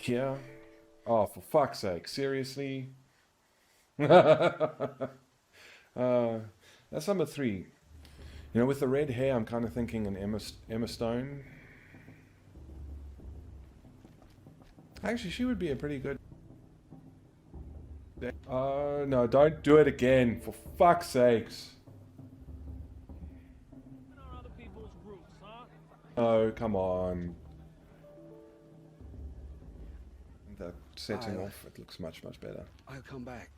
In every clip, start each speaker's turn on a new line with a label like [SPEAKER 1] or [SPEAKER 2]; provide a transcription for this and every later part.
[SPEAKER 1] Yeah. Oh, for fuck's sake, seriously? That's number 3. You know, with the red hair, I'm kind of thinking an Emma Stone. Actually, she would be a pretty good... no, don't do it again, for fuck's sakes. Oh, come on. That setting off, it looks much, much better.
[SPEAKER 2] I'll come back.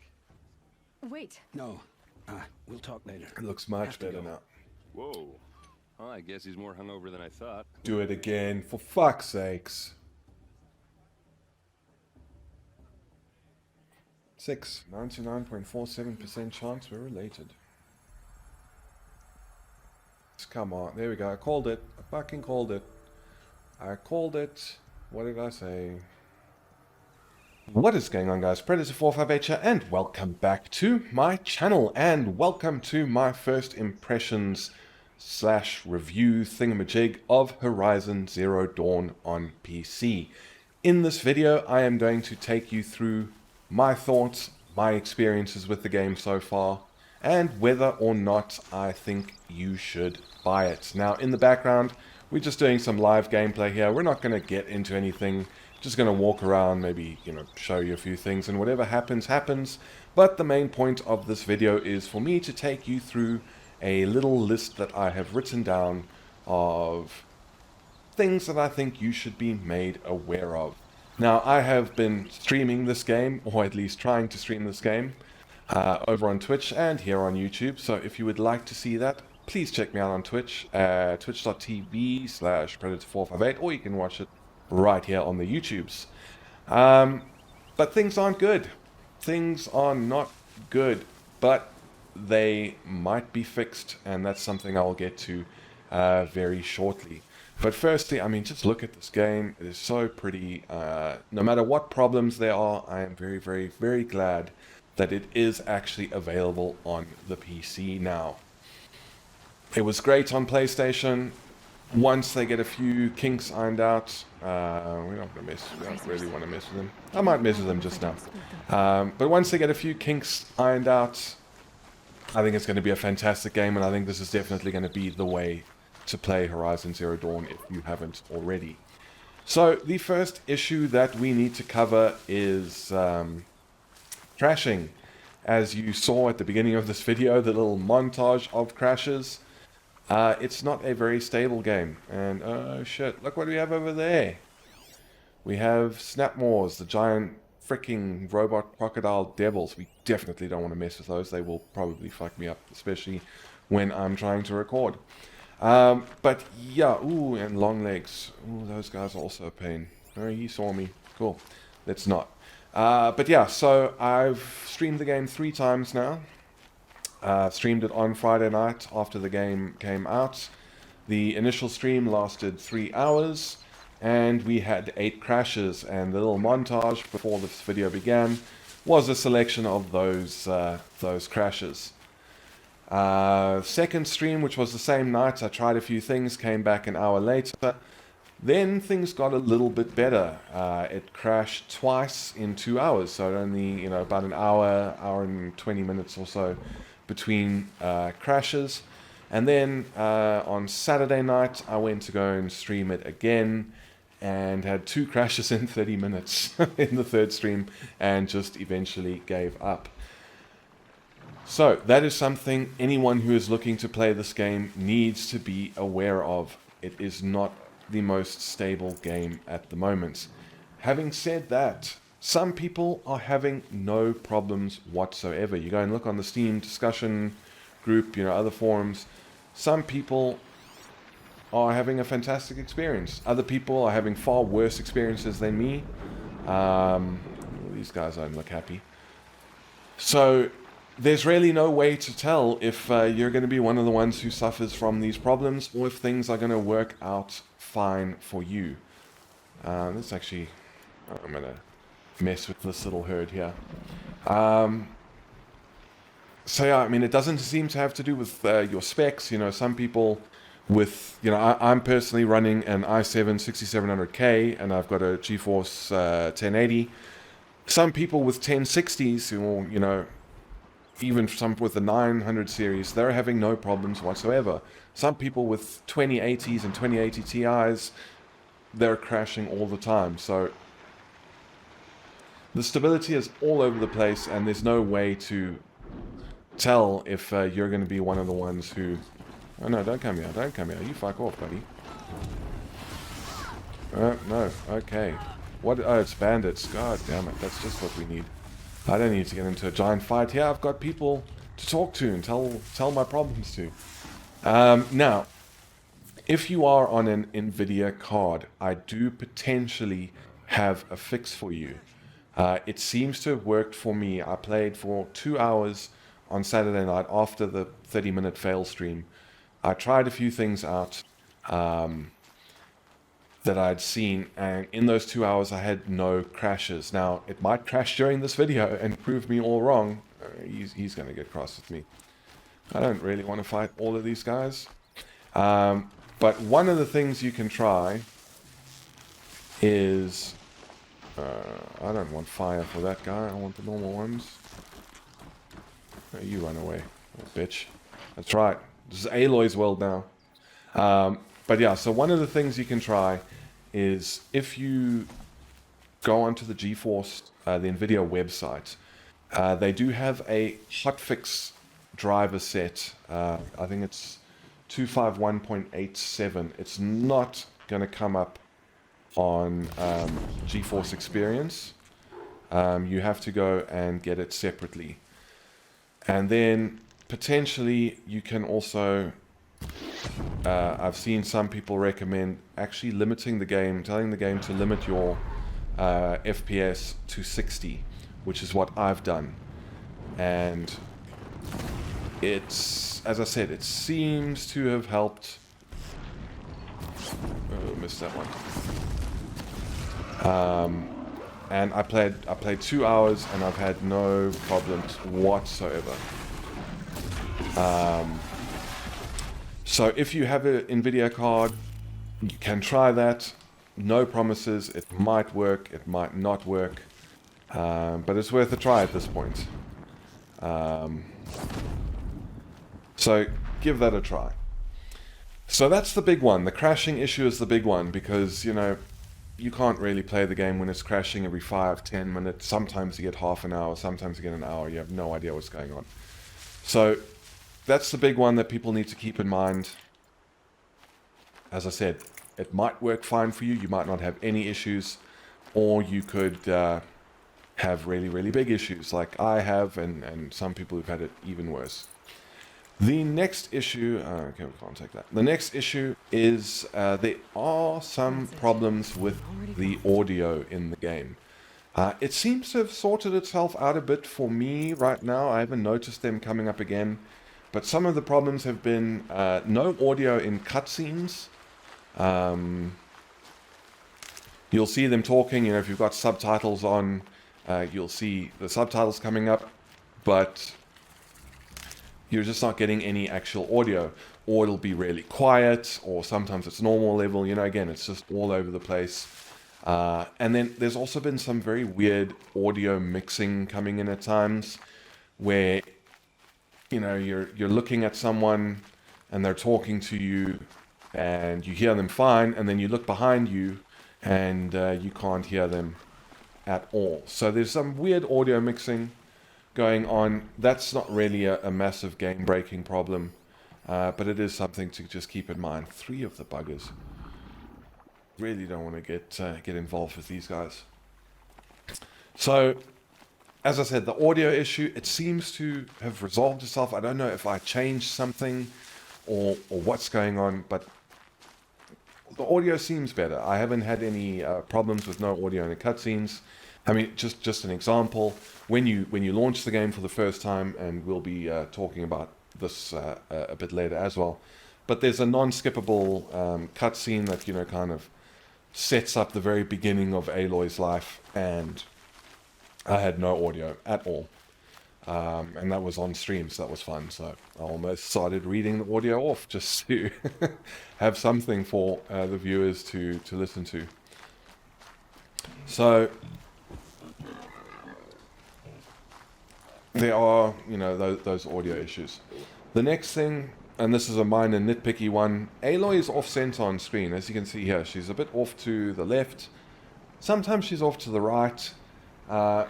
[SPEAKER 3] Wait.
[SPEAKER 2] No. We'll talk later.
[SPEAKER 1] It looks much better now.
[SPEAKER 4] Whoa. Well, I guess he's more hungover than I thought.
[SPEAKER 1] Do it again, for fuck's sakes. 6. 99.47% chance we're related. Come on, there we go. I called it. I fucking called it. I called it. What did I say? What is going on, guys? Predator 458 here, and welcome back to my channel, and welcome to my first impressions / review thingamajig of Horizon Zero Dawn on PC. In this video, I am going to take you through my thoughts, my experiences with the game so far, and whether or not I think you should buy it. Now, in the background, we're just doing some live gameplay here. We're not going to get into anything. Just going to walk around, maybe, show you a few things, and whatever happens, happens. But the main point of this video is for me to take you through a little list that I have written down of things that I think you should be made aware of. Now, I have been streaming this game, or at least trying to stream this game, over on Twitch and here on YouTube. So if you would like to see that, please check me out on Twitch, twitch.tv/Predator458, or you can watch it right here on the YouTubes. But things aren't good. Things are not good, but they might be fixed, and that's something I'll get to very shortly. But firstly, I mean, just look at this game. It is so pretty. No matter what problems there are, I am very, very, very glad that it is actually available on the PC now. It was great on PlayStation. Once they get a few kinks ironed out, we don't really want to mess with them. I might mess with them just now. But once they get a few kinks ironed out, I think it's going to be a fantastic game, and I think this is definitely going to be the way to play Horizon Zero Dawn if you haven't already. So the first issue that we need to cover is crashing. As you saw at the beginning of this video, the little montage of crashes. It's not a very stable game. And oh shit, look what we have over there. We have Snapmaws, the giant freaking robot crocodile devils. We definitely don't want to mess with those. They will probably fuck me up, especially when I'm trying to record. But yeah, ooh, and long legs. Ooh, those guys are also a pain. Oh, he saw me. Cool. Let's not. But yeah, so I've streamed the game 3 times now. Streamed it on Friday night after the game came out. The initial stream lasted 3 hours, and we had 8 crashes, and the little montage before this video began was a selection of those crashes. Second stream, which was the same night, I tried a few things, came back an hour later. Then things got a little bit better. It crashed twice in 2 hours, so only about an hour and 20 minutes or so between crashes. And then on Saturday night, I went to go and stream it again, and had 2 crashes in 30 minutes in the third stream, and just eventually gave up. So that is something anyone who is looking to play this game needs to be aware of. It is not the most stable game at the moment. Having said that, some people are having no problems whatsoever. You go and look on the Steam discussion group, other forums. Some people are having a fantastic experience. Other people are having far worse experiences than me. These guys don't look happy. So there's really no way to tell if you're going to be one of the ones who suffers from these problems, or if things are going to work out fine for you. I'm going to mess with this little herd here. So yeah, I mean, it doesn't seem to have to do with your specs. Some people with, you know, I'm personally running an i7 6700K and I've got a GeForce 1080. Some people with 1060s, or, you know, even some with the 900 series, they're having no problems whatsoever. Some people with 2080s and 2080 Ti's, they're crashing all the time. So the stability is all over the place, and there's no way to tell if you're going to be one of the ones who... Oh no, don't come here, don't come here. You fuck off, buddy. No, okay. What? Oh, it's bandits. God damn it, that's just what we need. I don't need to get into a giant fight here. I've got people to talk to and tell my problems to. Now, if you are on an Nvidia card, I do potentially have a fix for you. It seems to have worked for me. I played for 2 hours on Saturday night after the 30-minute fail stream. I tried a few things out that I'd seen, and in those 2 hours I had no crashes. Now, it might crash during this video and prove me all wrong. He's going to get cross with me. I don't really want to fight all of these guys. But one of the things you can try is... I don't want fire for that guy. I want the normal ones. No, you run away, little bitch. That's right. This is Aloy's world now. But yeah, so one of the things you can try is if you go onto the Geforce, the Nvidia website, they do have a hotfix driver set. I think it's 251.87. It's not going to come up on GeForce Experience. You have to go and get it separately. And then potentially you can also... I've seen some people recommend actually limiting the game, telling the game to limit your FPS to 60, which is what I've done. And it's, as I said, it seems to have helped. Oh, missed that one. And I played 2 hours and I've had no problems whatsoever. So if you have an Nvidia card, you can try that. No promises. It might work, it might not work, but it's worth a try at this point. So give that a try. So that's the big one. The crashing issue is the big one because, you know, you can't really play the game when it's crashing every 5-10 minutes. Sometimes you get half an hour, sometimes you get an hour. You have no idea what's going on. So that's the big one that people need to keep in mind. As I said, it might work fine for you. You might not have any issues, or you could have really, really big issues like I have, and some people who've had it even worse. The next issue, okay, we can't take that. The next issue is there are some problems with the audio in the game. It seems to have sorted itself out a bit for me right now. I haven't noticed them coming up again. But some of the problems have been no audio in cutscenes. You'll see them talking, you know, if you've got subtitles on, you'll see the subtitles coming up, but you're just not getting any actual audio. Or it'll be really quiet, or sometimes it's normal level, you know, again, it's just all over the place. And then there's also been some very weird audio mixing coming in at times, where, you know, you're looking at someone and they're talking to you and you hear them fine, and then you look behind you and you can't hear them at all. So there's some weird audio mixing going on. That's not really a massive game-breaking problem, but it is something to just keep in mind. 3 of the buggers. Really don't want to get involved with these guys. So, as I said, the audio issue, it seems to have resolved itself. I don't know if I changed something or what's going on, but the audio seems better. I haven't had any problems with no audio in the cutscenes. I mean, just an example, when you launch the game for the first time, and we'll be talking about this a bit later as well, but there's a non-skippable cutscene that, you know, kind of sets up the very beginning of Aloy's life, and I had no audio at all. And that was on stream, so that was fun. So I almost started reading the audio off just to have something for the viewers to listen to. So there are, you know, those audio issues. The next thing, and this is a minor nitpicky one, Aloy is off-center on screen. As you can see here, she's a bit off to the left. Sometimes she's off to the right.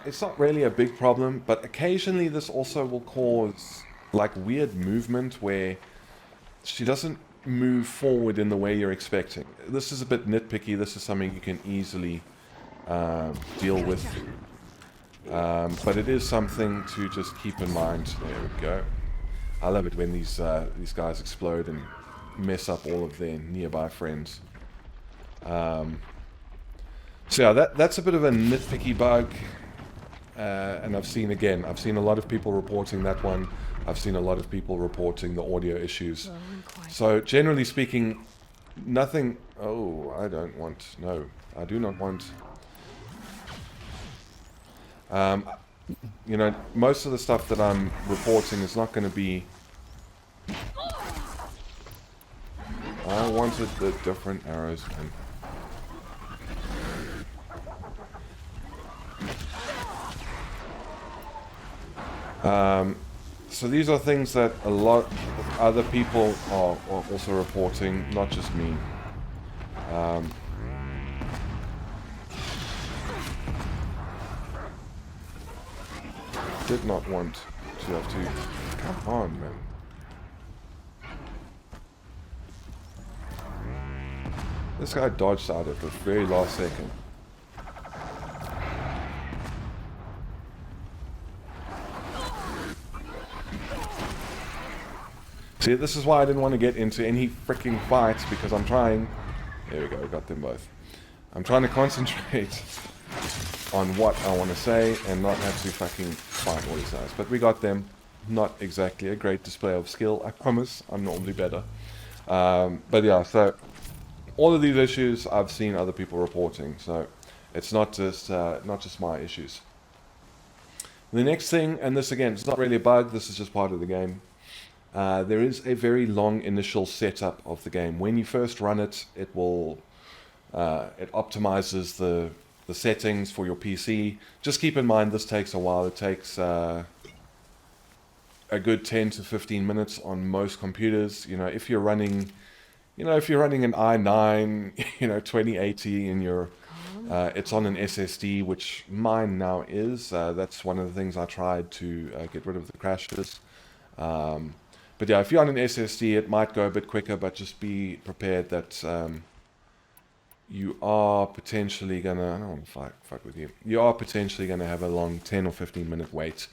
[SPEAKER 1] It's not really a big problem, but occasionally this also will cause like weird movement where she doesn't move forward in the way you're expecting. This is a bit nitpicky. This is something you can easily deal with. But it is something to just keep in mind. There we go. I love it when these guys explode and mess up all of their nearby friends. So yeah, that's a bit of a nitpicky bug. And I've seen a lot of people reporting that one. I've seen a lot of people reporting the audio issues. So generally speaking, nothing... Oh, I don't want... No, I do not want... you know, most of the stuff that I'm reporting is not going to be... I wanted the different arrows, man. So these are things that a lot of other people are also reporting, not just me. Did not want to have to... Come on, man. This guy dodged out at the very last second. See, this is why I didn't want to get into any freaking fights, because I'm trying... There we go, got them both. I'm trying to concentrate on what I want to say and not have to fucking fight all these guys. But we got them. Not exactly a great display of skill, I promise. I'm normally better. But yeah, so all of these issues I've seen other people reporting, so it's not just my issues. The next thing, and this again, it's not really a bug, this is just part of the game. There is a very long initial setup of the game. When you first run it, it will it optimizes the settings for your PC. Just keep in mind this takes a while. It takes a good 10 to 15 minutes on most computers. You know, if you're running an i9, 2080 in your it's on an SSD, which mine now is. That's one of the things I tried to get rid of the crashes. But yeah, if you're on an SSD, it might go a bit quicker, but just be prepared that you are potentially gonna... I don't want to fight with you. You are potentially gonna have a long 10 or 15 minute wait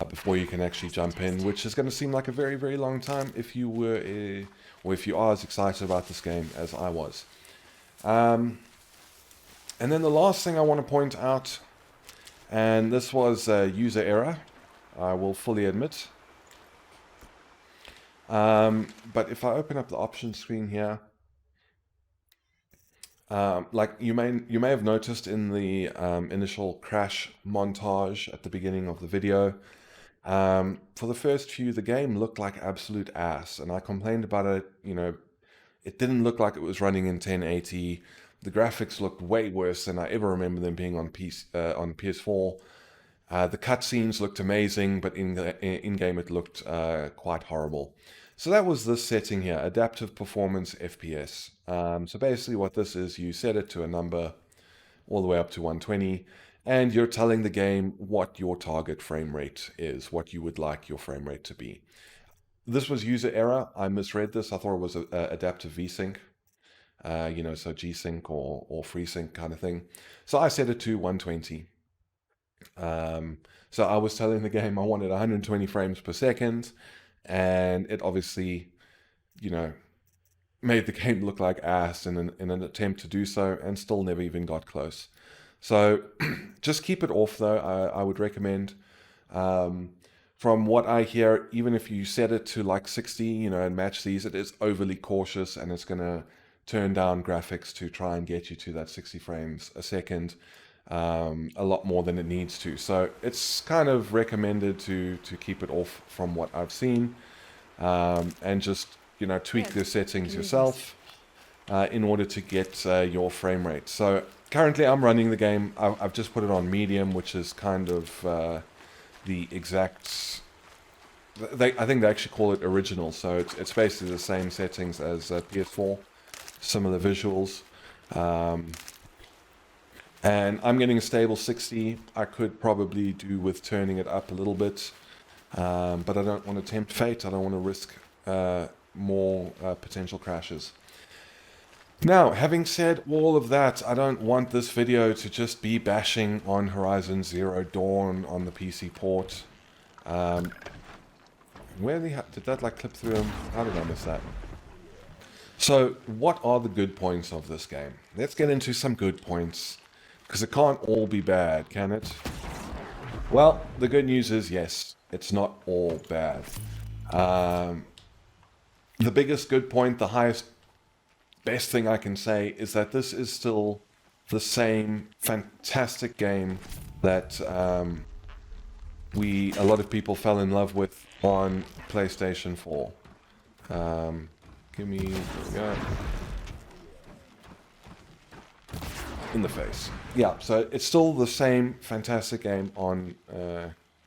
[SPEAKER 1] before you can actually jump in, which is going to seem like a very, very long time if you were, or if you are as excited about this game as I was. And then the last thing I want to point out, and this was a user error, I will fully admit. But if I open up the options screen here, like you may have noticed in the initial crash montage at the beginning of the video, for the first few, the game looked like absolute ass, and I complained about it. It didn't look like it was running in 1080. The graphics looked way worse than I ever remember them being on PS4. The cutscenes looked amazing, but in-game it looked quite horrible. So that was this setting here, Adaptive Performance FPS. So basically what this is, you set it to a number all the way up to 120, and you're telling the game what your target frame rate is, what you would like your frame rate to be. This was user error. I misread this. I thought it was adaptive VSync, so G-Sync or FreeSync kind of thing. So I set it to 120. So I was telling the game I wanted 120 frames per second, and it obviously, made the game look like ass in an attempt to do so, and still never even got close. So just keep it off, though. I would recommend. From what I hear, even if you set it to like 60, and match these, it is overly cautious, and it's going to turn down graphics to try and get you to that 60 frames a second. a lot more than it needs to. So it's kind of recommended to keep it off from what I've seen, and just, you know, tweak the settings yourself in order to get your frame rate. So currently I'm running the game, I've just put it on medium, which is kind of the exact, I think they actually call it original, so it's basically the same settings as PS4, similar visuals. And I'm getting a stable 60. I could probably do with turning it up a little bit, but I don't want to tempt fate. I don't want to risk more potential crashes. Now, having said all of that, I don't want this video to just be bashing on Horizon Zero Dawn on the PC port. Where did that like clip through him? How did I miss that? So, what are the good points of this game? Let's get into some good points, because it can't all be bad, can it? Well, the good news is, yes, it's not all bad. The biggest good point, the highest, best thing I can say is that this is still the same fantastic game that a lot of people fell in love with on PlayStation 4. There we go. In the face. Yeah, so it's still the same fantastic game on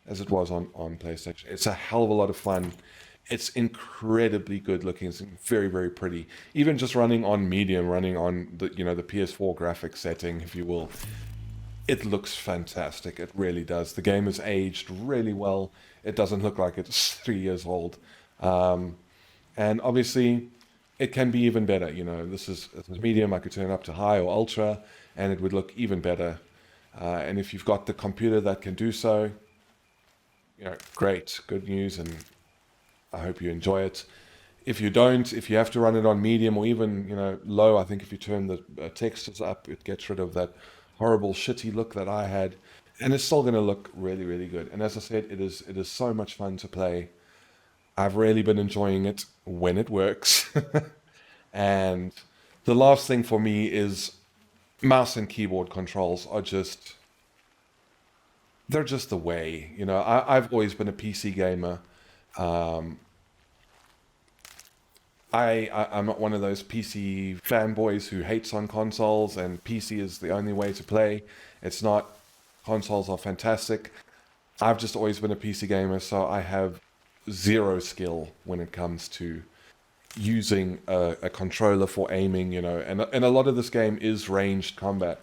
[SPEAKER 1] as it was on PlayStation. It's a hell of a lot of fun. It's incredibly good looking. It's very, very pretty. Even just running on medium, running on the, you know, the PS4 graphics setting, if you will, it looks fantastic. It really does. The game is aged really well. It doesn't look like it's 3 years old. And obviously, it can be even better. You know, this is medium. I could turn it up to high or ultra, and it would look even better. And if you've got the computer that can do so, you know, great, good news, and I hope you enjoy it. If you don't, if you have to run it on medium or even, you know, low, I think if you turn the textures up, it gets rid of that horrible, shitty look that I had, and it's still going to look really, really good. And as I said, it is so much fun to play. I've really been enjoying it when it works. And the last thing for me is mouse and keyboard controls are just, they're just the way. You know, I've always been a PC gamer. I'm not one of those PC fanboys who hates on consoles and PC is the only way to play. It's not. Consoles are fantastic. I've just always been a PC gamer, so I have zero skill when it comes to using a controller for aiming, you know, and a lot of this game is ranged combat.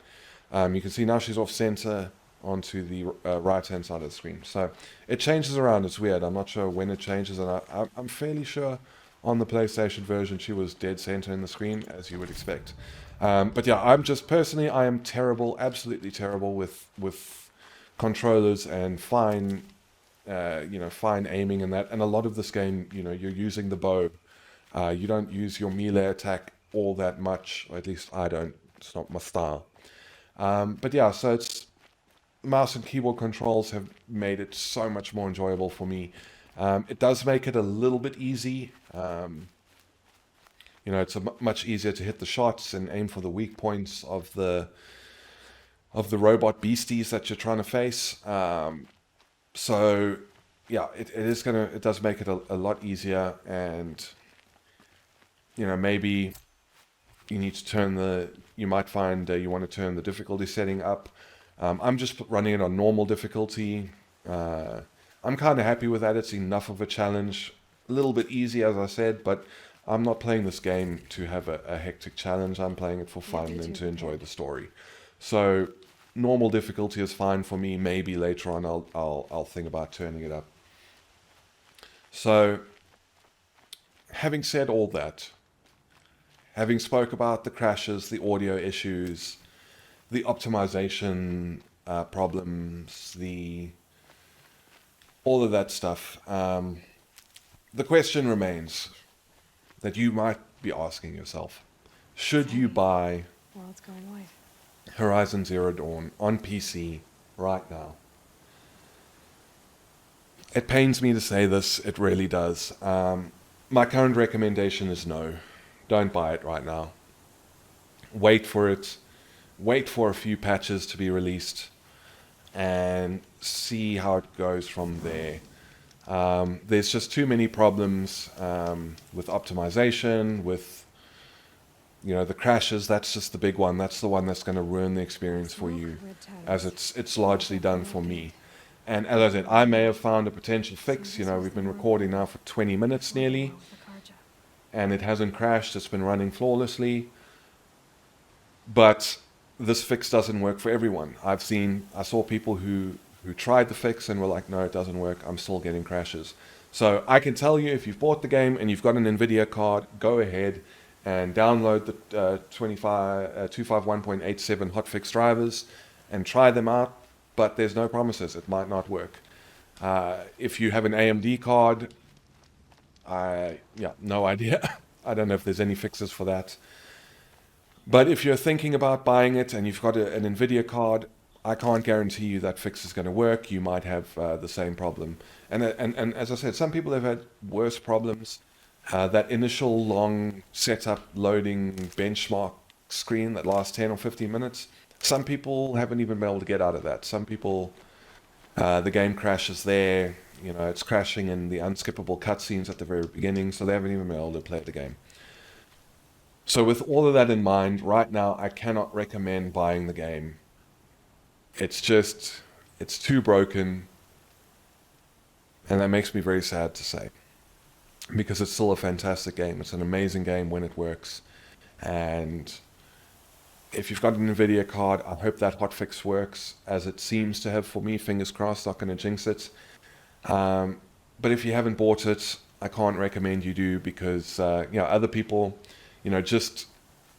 [SPEAKER 1] You can see now she's off center onto the right hand side of the screen, so it changes around. It's weird. I'm not sure when it changes, and I'm fairly sure on the PlayStation version she was dead center in the screen, as you would expect. But yeah, I'm just personally, I am terrible, absolutely terrible with controllers and fine aiming and that. And a lot of this game, you know, you're using the bow. You don't use your melee attack all that much, or at least I don't. It's not my style. But yeah, so it's mouse and keyboard controls have made it so much more enjoyable for me. It does make it a little bit easy. You know, it's much easier to hit the shots and aim for the weak points of the robot beasties that you're trying to face. So yeah, it does make it a lot easier. And you know, maybe you need to you might find you want to turn the difficulty setting up. I'm just running it on normal difficulty. I'm kind of happy with that. It's enough of a challenge. A little bit easy, as I said, but I'm not playing this game to have a hectic challenge. I'm playing it for fun and to enjoy the story. So normal difficulty is fine for me. Maybe later on I'll think about turning it up. So having said all that, having spoke about the crashes, the audio issues, the optimization problems, all of that stuff, the question remains that you might be asking yourself: should you buy
[SPEAKER 3] Well, it's going white.
[SPEAKER 1] Horizon Zero Dawn on PC right now? It pains me to say this, it really does. My current recommendation is no. Don't buy it right now. Wait for it. wait for a few patches to be released and see how it goes from there. There's just too many problems with optimization, with the crashes. That's just the big one. That's the one that's going to ruin the experience for you, as it's largely done for me. And as I said, I may have found a potential fix. We've been recording now for 20 minutes nearly, and it hasn't crashed. It's been running flawlessly. But this fix doesn't work for everyone. I saw people who tried the fix and were like, no, it doesn't work. I'm still getting crashes. So I can tell you, if you've bought the game and you've got an Nvidia card, go ahead and download the 251.87 hotfix drivers and try them out. But there's no promises. It might not work. If you have an AMD card, no idea. I don't know if there's any fixes for that. But if you're thinking about buying it and you've got an Nvidia card, I can't guarantee you that fix is going to work. You might have the same problem. And as I said, some people have had worse problems. That initial long setup, loading, benchmark screen that lasts 10 or 15 minutes, some people haven't even been able to get out of that. Some people, the game crashes there. It's crashing in the unskippable cutscenes at the very beginning, so they haven't even been able to play the game. So with all of that in mind, right now I cannot recommend buying the game. It's too broken, and that makes me very sad to say, because it's still a fantastic game. It's an amazing game when it works, and if you've got an Nvidia card, I hope that hotfix works, as it seems to have for me. Fingers crossed, not going to jinx it. But if you haven't bought it, I can't recommend you do, because other people, just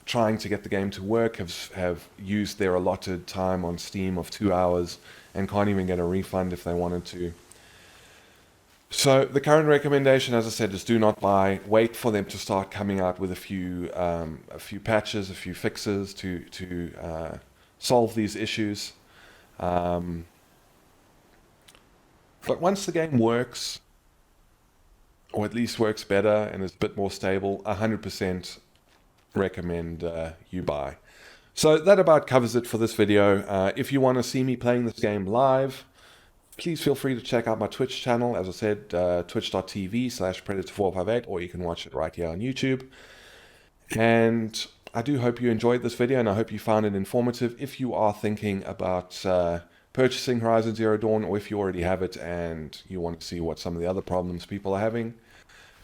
[SPEAKER 1] trying to get the game to work have used their allotted time on Steam of 2 hours and can't even get a refund if they wanted to. So the current recommendation, as I said, is do not buy. Wait for them to start coming out with a few patches, a few fixes to solve these issues. But once the game works, or at least works better and is a bit more stable, 100% recommend you buy. So that about covers it for this video. If you want to see me playing this game live, please feel free to check out my Twitch channel. As I said, twitch.tv/Predator458, or you can watch it right here on YouTube. And I do hope you enjoyed this video, and I hope you found it informative. If you are thinking about purchasing Horizon Zero Dawn, or if you already have it and you want to see what some of the other problems people are having,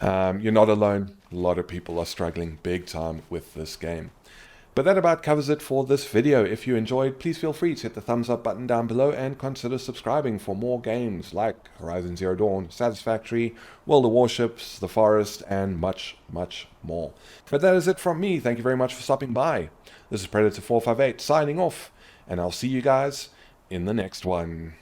[SPEAKER 1] you're not alone. A lot of people are struggling big time with this game. But that about covers it for this video. If you enjoyed, please feel free to hit the thumbs up button down below and consider subscribing for more games like Horizon Zero Dawn, Satisfactory, World of Warships, The Forest, and much, much more. But that is it from me. Thank you very much for stopping by. This is Predator458 signing off, and I'll see you guys in the next one.